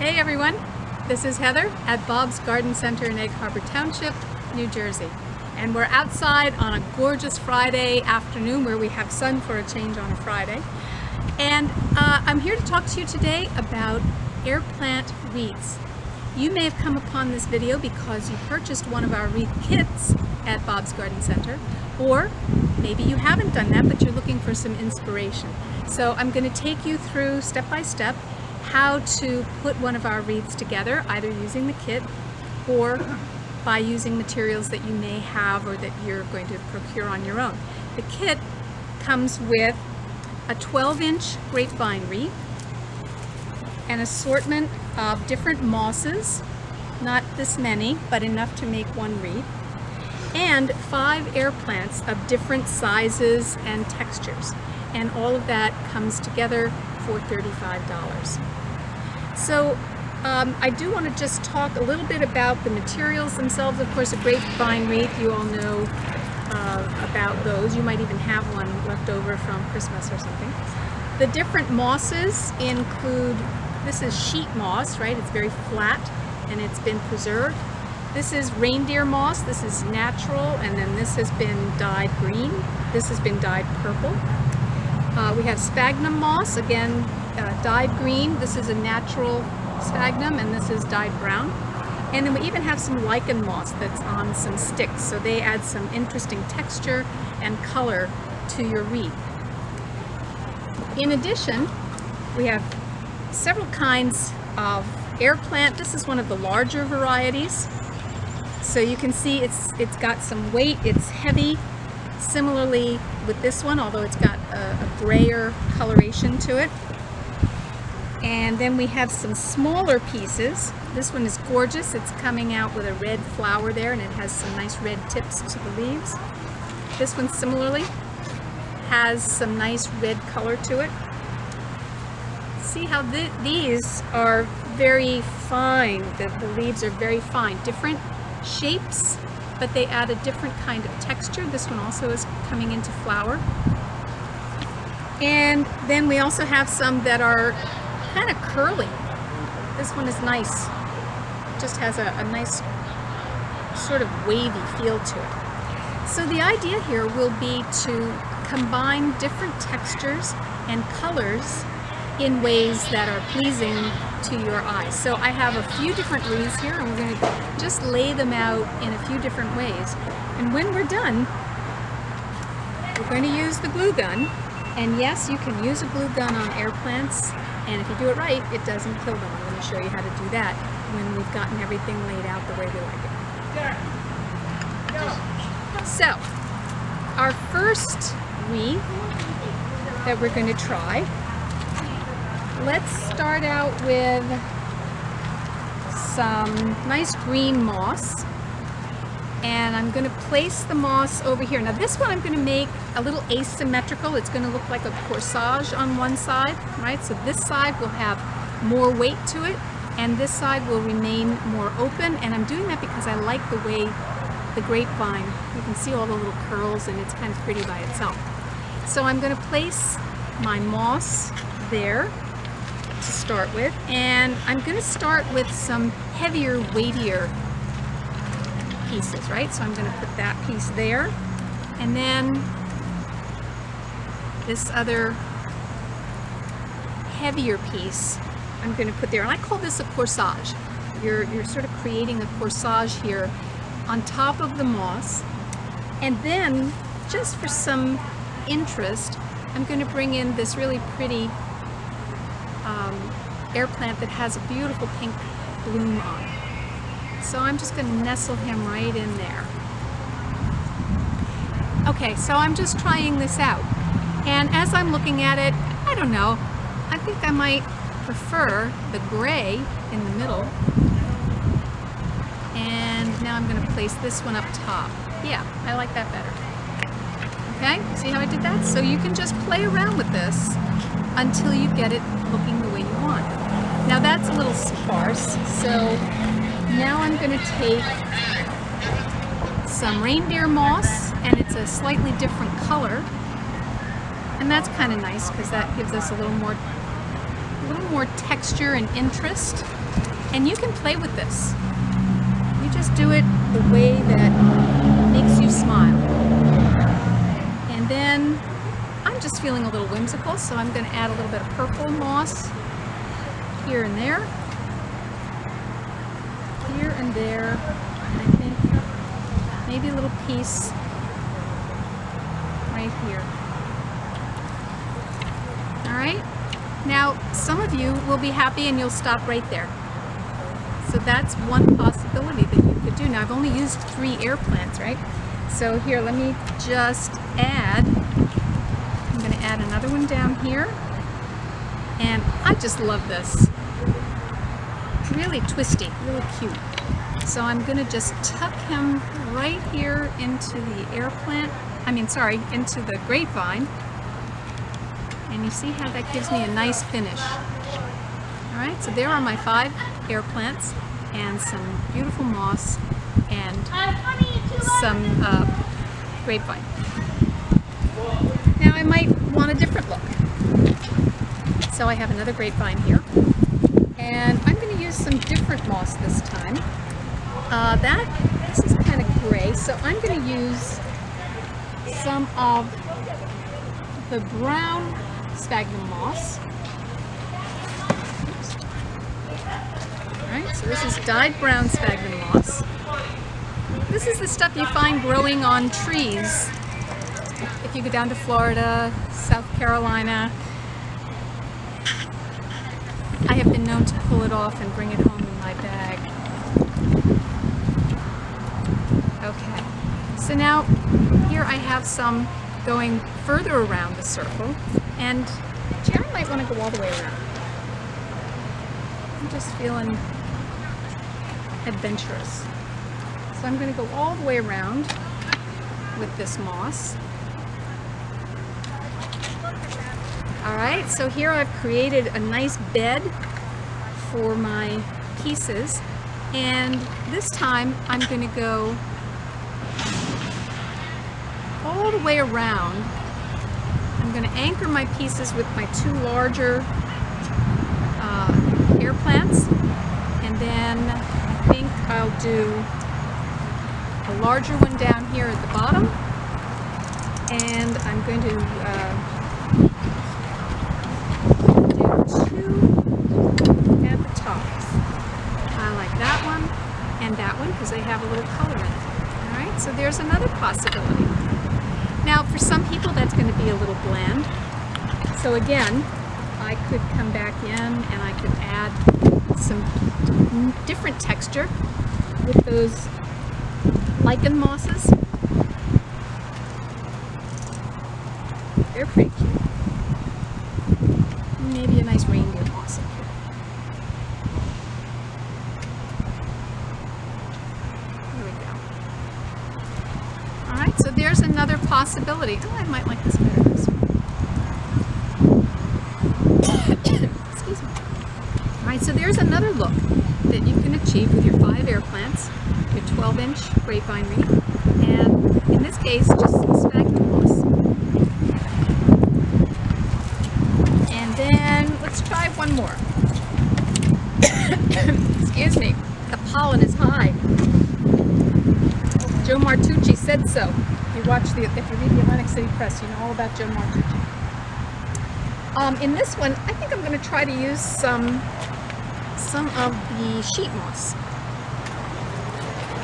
Hey everyone, this is Heather at Bob's Garden Center in Egg Harbor Township, New Jersey. And we're outside on a gorgeous Friday afternoon where we have sun for a change on a Friday. And I'm here to talk to you today about air plant wreaths. You may have come upon this video because you purchased one of our wreath kits at Bob's Garden Center, or maybe you haven't done that but you're looking for some inspiration. So I'm going to take you through step by step how to put one of our wreaths together, either using the kit or by using materials that you may have or that you're going to procure on your own. The kit comes with a 12-inch grapevine wreath, an assortment of different mosses, not this many, but enough to make one wreath, and 5 air plants of different sizes and textures. And all of that comes together for $35. So I do want to just talk a little bit about the materials themselves. Of course, a grapevine wreath, you all know about those. You might even have one left over from Christmas or something. The different mosses include, this is sheet moss, right? It's very flat and it's been preserved. This is reindeer moss, this is natural, and then this has been dyed green. This has been dyed purple. We have sphagnum moss, again dyed green. This is a natural sphagnum, and this is dyed brown. And then we even have some lichen moss that's on some sticks, so they add some interesting texture and color to your wreath. In addition, we have several kinds of air plant. This is one of the larger varieties. So you can see it's got some weight, it's heavy. Similarly with this one, although it's got a grayer coloration to it. And then we have some smaller pieces. This one is gorgeous. It's coming out with a red flower there, and it has some nice red tips to the leaves. This one similarly has some nice red color to it. See how these are very fine. The leaves are very fine. Different shapes, but they add a different kind of texture. This one also is coming into flower. And then we also have some that are kind of curly. This one is nice. Just has a nice sort of wavy feel to it. So the idea here will be to combine different textures and colors in ways that are pleasing to your eyes. So I have a few different wreaths here, and we're going to just lay them out in a few different ways. And when we're done, we're going to use the glue gun. And yes, you can use a glue gun on air plants, and if you do it right, it doesn't kill them. I'm going to show you how to do that when we've gotten everything laid out the way we like it. So, our first wreath that we're going to try, let's start out with some nice green moss, and I'm going to place the moss over here. Now this one I'm going to make a little asymmetrical. It's going to look like a corsage on one side, right? So this side will have more weight to it, and this side will remain more open, and I'm doing that because I like the way the grapevine, you can see all the little curls, and it's kind of pretty by itself. So I'm going to place my moss there to start with, and I'm going to start with some heavier, weightier pieces, right? So I'm going to put that piece there, and then this other heavier piece I'm going to put there, and I call this a corsage. You're sort of creating a corsage here on top of the moss, and then just for some interest, I'm going to bring in this really pretty air plant that has a beautiful pink bloom on it. So I'm just going to nestle him right in there. Okay, so I'm just trying this out, and as I'm looking at it, I don't know, I think I might prefer the gray in the middle. And now I'm going to place this one up top. Yeah, I like that better. Okay, see how I did that? So you can just play around with this until you get it looking the way you want. Now that's a little sparse, so now I'm going to take some reindeer moss, and it's a slightly different color, and that's kind of nice because that gives us a little a little more texture and interest. And you can play with this. You just do it the way that makes you smile. And then I'm just feeling a little whimsical, so I'm going to add a little bit of purple moss here and there. Here and there. And I think maybe a little piece right here. All right. Now, some of you will be happy and you'll stop right there. So that's one possibility that you could do. Now, I've only used 3 air plants, right? So here, let me just add, I'm going to add another one down here. And I just love this. Really twisty, really cute. So I'm going to just tuck him right here into the air plant, into the grapevine. And you see how that gives me a nice finish. All right, so there are my 5 air plants and some beautiful moss and some grapevine. Now I might want a different look. So I have another grapevine here. And I'm going to use some different moss this time. This is kind of gray, so I'm going to use some of the brown sphagnum moss. Oops. Alright, so this is dyed brown sphagnum moss. This is the stuff you find growing on trees. If you go down to Florida, South Carolina, I have been known to pull it off and bring it home in my bag. Okay, so now here I have some going further around the circle, and I might want to go all the way around. I'm just feeling adventurous. So I'm going to go all the way around with this moss. Alright, so here I've created a nice bed for my pieces, and this time I'm going to go all the way around. I'm going to anchor my pieces with my 2 larger air plants, and then I think I'll do a larger one down here at the bottom, and I'm going to at the tops. I like that one and that one because they have a little color in it. Alright, so there's another possibility. Now for some people that's going to be a little bland. So again, I could come back in and I could add some different texture with those lichen mosses. They're pretty cute. Maybe a nice reindeer moss up here. Here we go. Alright, so there's another possibility. Oh, I might like this better this way. Excuse me. Alright, so there's another look that you can achieve with your 5 air plants, your 12-inch grapevine wreath, and in this case, just some sphagnum moss. And then let's try one more. Excuse me, the pollen is high. Joe Martucci said so. If you read the Atlantic City Press, you know all about Joe Martucci. In this one, I think I'm going to try to use some of the sheet moss.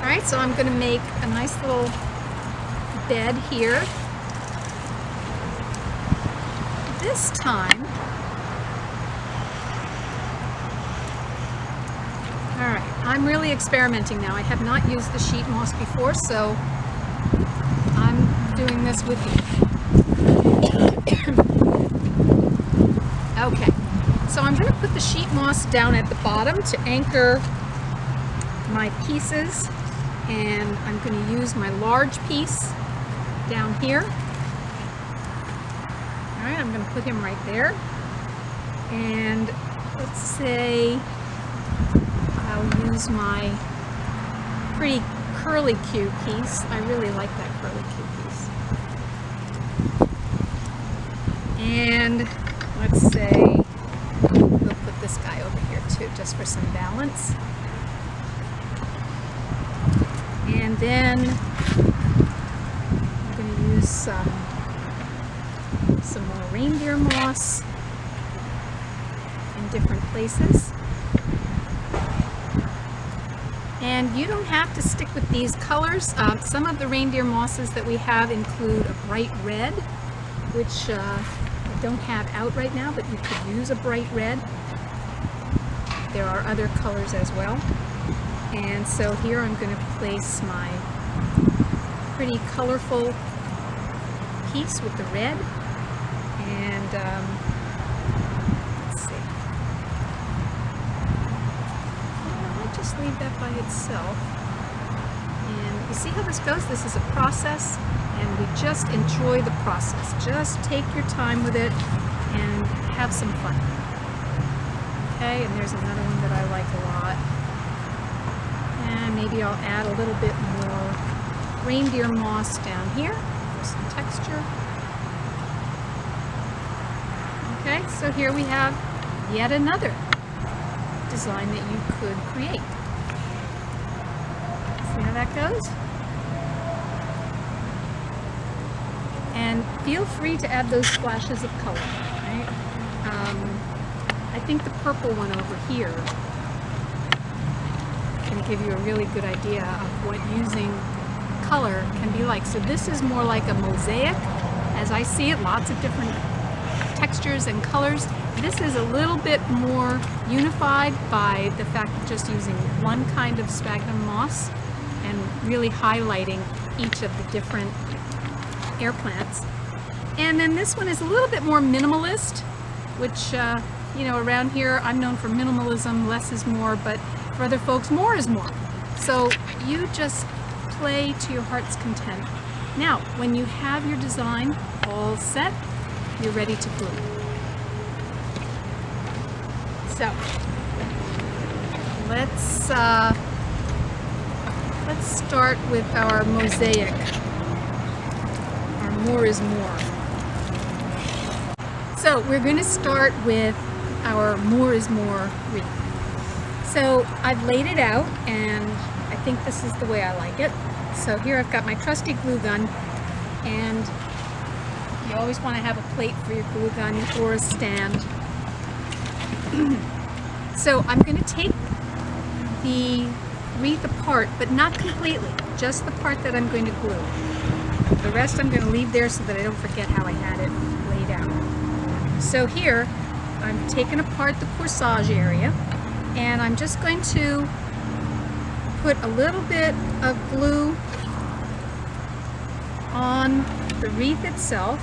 Alright, so I'm going to make a nice little bed here. This time, alright, I'm really experimenting now. I have not used the sheet moss before, so I'm doing this with you. Okay, so I'm going to put the sheet moss down at the bottom to anchor my pieces, and I'm going to use my large piece down here. Alright, I'm going to put him right there, and let's say I'll use my pretty curly Q piece. I really like that curly Q piece. And let's say the too, just for some balance. And then I'm going to use some more reindeer moss in different places. And you don't have to stick with these colors. Some of the reindeer mosses that we have include a bright red, which I don't have out right now, but you could use a bright red. There are other colors as well. And so here I'm going to place my pretty colorful piece with the red. And let's see. I might just leave that by itself. And you see how this goes? This is a process, and we just enjoy the process. Just take your time with it and have some fun. Okay, and there's another one that I like a lot. And maybe I'll add a little bit more reindeer moss down here for some texture. Okay, so here we have yet another design that you could create. See how that goes? And feel free to add those splashes of color, right? I think the purple one over here can give you a really good idea of what using color can be like. So this is more like a mosaic, as I see it, lots of different textures and colors. This is a little bit more unified by the fact of just using one kind of sphagnum moss and really highlighting each of the different air plants. And then this one is a little bit more minimalist, which you know, around here I'm known for minimalism, less is more, but for other folks more is more. So you just play to your heart's content. Now, when you have your design all set, you're ready to glue. So let's start with our mosaic. Our more is more. So we're going to start with our more is more wreath. So I've laid it out, and I think this is the way I like it. So here I've got my trusty glue gun, and you always want to have a plate for your glue gun or a stand. So I'm going to take the wreath apart, but not completely, just the part that I'm going to glue. The rest I'm going to leave there so that I don't forget how I had it laid out. So here I'm taking apart the corsage area, and I'm just going to put a little bit of glue on the wreath itself.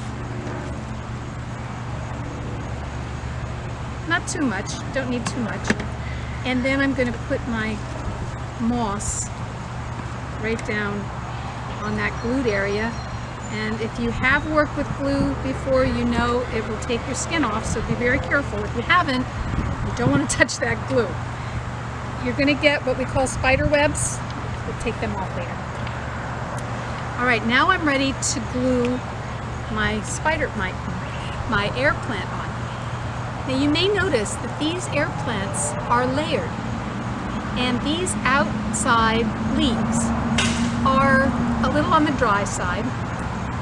Not too much, don't need too much. And then I'm going to put my moss right down on that glued area. And if you have worked with glue before, you know it will take your skin off, so be very careful. If you haven't, you don't want to touch that glue. You're going to get what we call spider webs. We'll take them off later. All right, now I'm ready to glue my my air plant on. Now you may notice that these air plants are layered, and these outside leaves are a little on the dry side.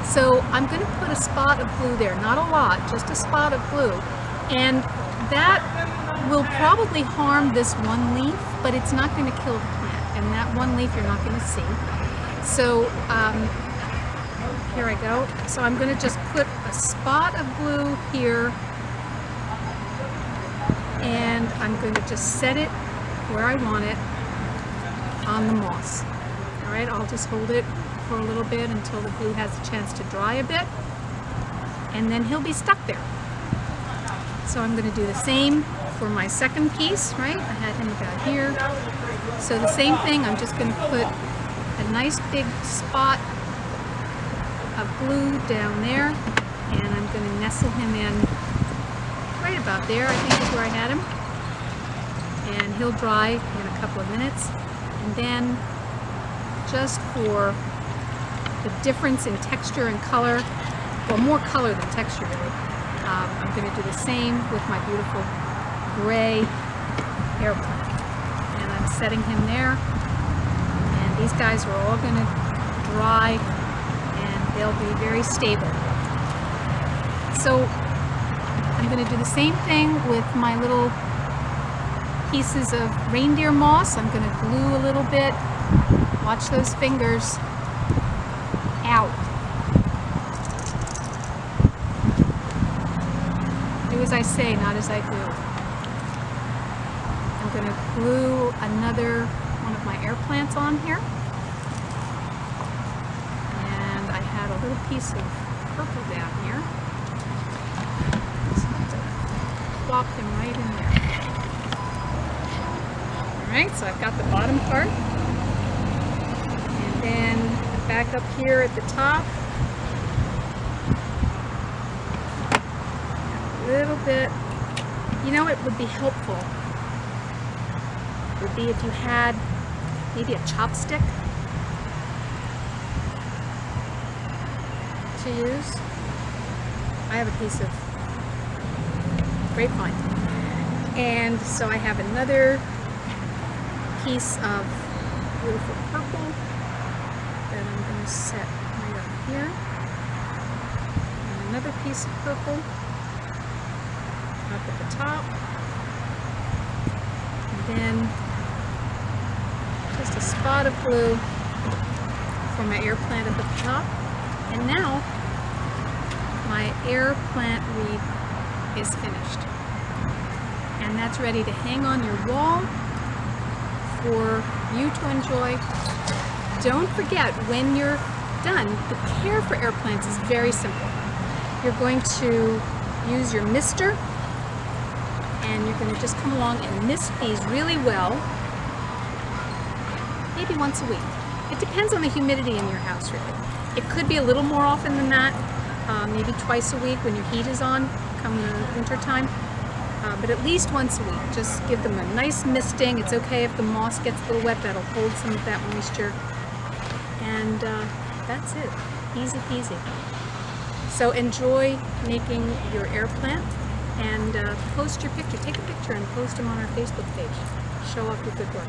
So I'm going to put a spot of glue there, not a lot, just a spot of glue, and that will probably harm this one leaf, but it's not going to kill the plant, and that one leaf you're not going to see. So here I go. So I'm going to just put a spot of glue here, and I'm going to just set it where I want it on the moss. All right, I'll just hold it for a little bit until the glue has a chance to dry a bit, and then he'll be stuck there. So I'm going to do the same for my second piece, right? I had him about here. So the same thing, I'm just going to put a nice big spot of glue down there, and I'm going to nestle him in right about there, I think is where I had him. And he'll dry in a couple of minutes. And then just for the difference in texture and color, well, more color than texture really, I'm going to do the same with my beautiful gray air plant. And I'm setting him there. And these guys are all going to dry and they'll be very stable. So I'm going to do the same thing with my little pieces of reindeer moss. I'm going to glue a little bit. Watch those fingers. Ow. Do as I say, not as I do. I'm going to glue another one of my air plants on here. And I had a little piece of purple down here. So I'm going to plop him right in there. Alright, so I've got the bottom part. And then back up here at the top. A little bit. You know what would be helpful? Would be if you had maybe a chopstick to use. I have a piece of grapevine. And so I have another piece of beautiful purple that I'm going to set right up here. And another piece of purple up at the top. And then just a spot of glue for my air plant up at the top. And now my air plant wreath is finished. And that's ready to hang on your wall for you to enjoy. Don't forget, when you're done, the care for air plants is very simple. You're going to use your mister, and you're going to just come along and mist these really well, maybe once a week. It depends on the humidity in your house, really. It could be a little more often than that, maybe twice a week when your heat is on, come the winter time. But at least once a week. Just give them a nice misting. It's okay if the moss gets a little wet, that'll hold some of that moisture. And that's it. Easy peasy. So enjoy making your air plant and post your picture. Take a picture and post them on our Facebook page. Show off your good work.